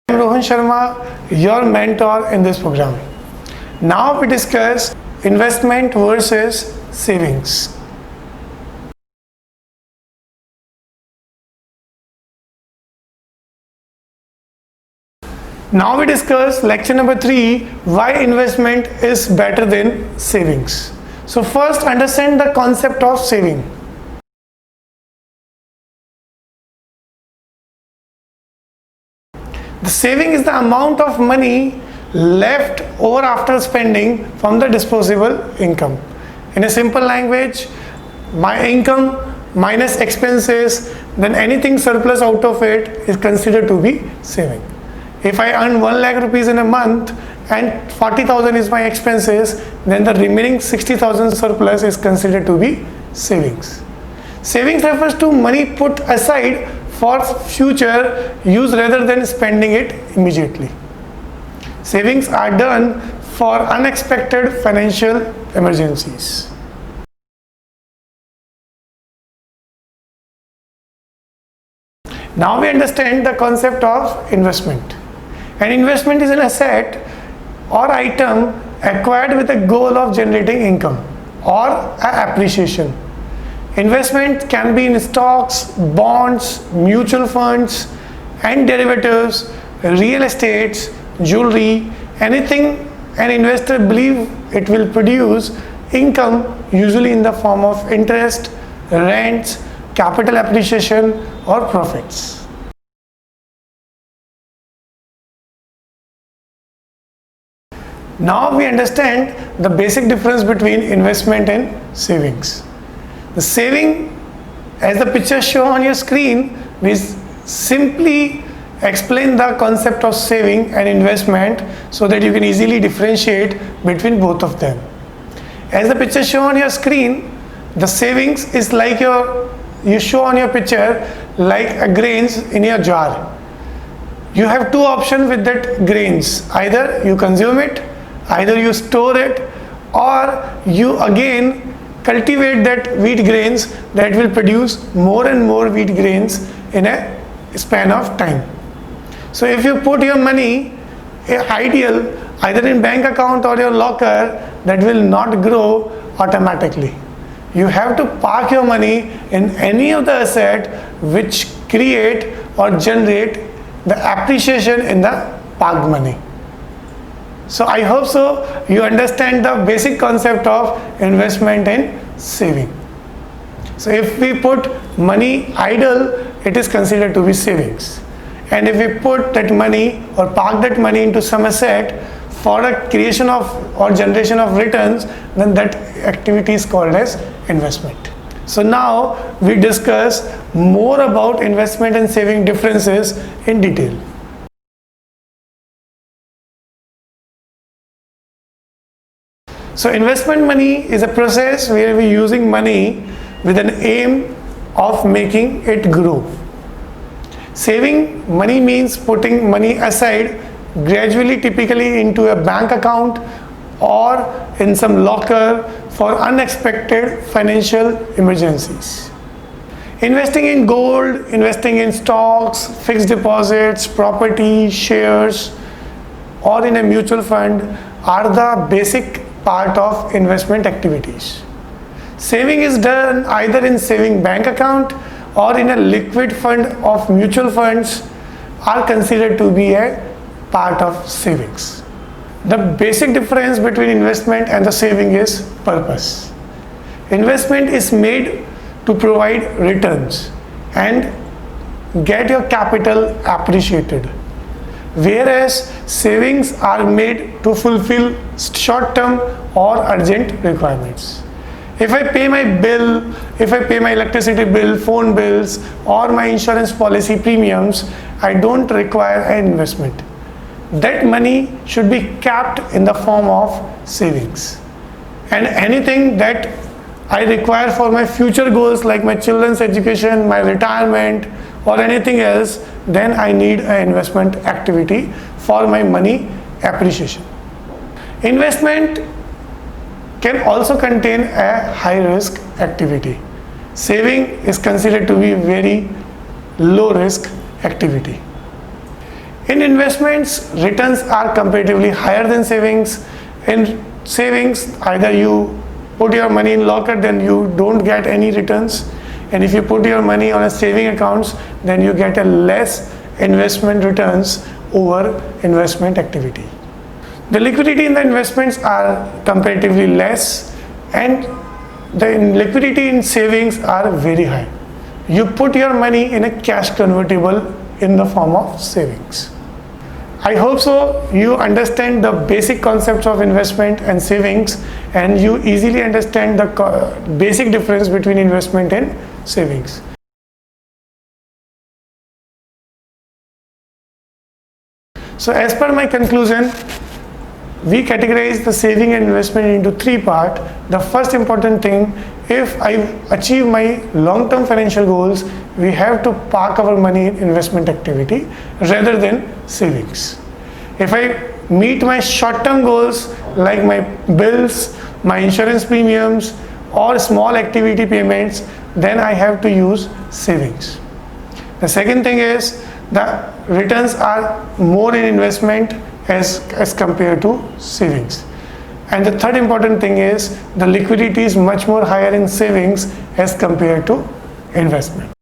I'm Rohan Sharma, your mentor in this program. Now we discuss investment versus savings. Now we discuss lecture number 3, why investment is better than savings. So first understand the concept of saving. The saving is the amount of money left over after spending from the disposable income. In a simple language, my income minus expenses, then anything surplus out of it is considered to be saving. If I earn 1 lakh rupees in a month and 40,000 is my expenses, then the remaining 60,000 surplus is considered to be savings. Savings refers to money put aside for future use rather than spending it immediately. Savings are done for unexpected financial emergencies. Now we understand the concept of investment. An investment is an asset or item acquired with a goal of generating income or appreciation. Investment can be in stocks, bonds, mutual funds and derivatives, real estates, jewelry, anything an investor believes it will produce income, usually in the form of interest, rents, capital appreciation or profits. Now we understand the basic difference between investment and savings. The saving, as the picture shown on your screen, we simply explain the concept of saving and investment so that you can easily differentiate between both of them. As the picture shown on your screen, the savings is like you show on your picture like a grains in your jar. You have two options with that grains. Either you consume it, either you store it, or you again cultivate that wheat grains that will produce more and more wheat grains in a span of time. So if you put your money ideal either in bank account or your locker, that will not grow automatically. You have to park your money in any of the asset which create or generate the appreciation in the parked money. So I hope so you understand the basic concept of investment and saving. So if we put money idle, it is considered to be savings. And if we put that money or park that money into some asset for a creation of or generation of returns, then that activity is called as investment. So now we discuss more about investment and saving differences in detail. So investment money is a process where we are using money with an aim of making it grow. Saving money means putting money aside gradually, typically into a bank account or in some locker for unexpected financial emergencies. Investing in gold, investing in stocks, fixed deposits, property, shares, or in a mutual fund are the basic part of investment activities. Saving is done either in saving bank account or in a liquid fund of mutual funds are considered to be a part of savings. The basic difference between investment and the saving is purpose. Investment is made to provide returns and get your capital appreciated, whereas savings are made to fulfill short-term or urgent requirements. If I pay my bill, if I pay my electricity bill, phone bills, or my insurance policy premiums, I don't require an investment. That money should be kept in the form of savings. And anything that I require for my future goals like my children's education, my retirement, or anything else, then I need an investment activity for my money appreciation. Investment can also contain a high risk activity. Saving is considered to be very low risk activity. In investments, returns are comparatively higher than savings. In savings, either you put your money in locker, then you don't get any returns, and if you put your money on a saving accounts, then you get a less investment returns over investment activity. The liquidity in the investments are comparatively less, and the liquidity in savings are very high. You put your money in a cash convertible in the form of savings. I hope so you understand the basic concepts of investment and savings, and you easily understand the basic difference between investment and savings. So as per my conclusion, we categorize the saving and investment into three parts. The first important thing, if I achieve my long-term financial goals, we have to park our money in investment activity rather than savings. If I meet my short-term goals like my bills, my insurance premiums, or small activity payments, then I have to use savings. The second thing is the returns are more in investment as compared to savings. And the third important thing is the liquidity is much more higher in savings as compared to investment.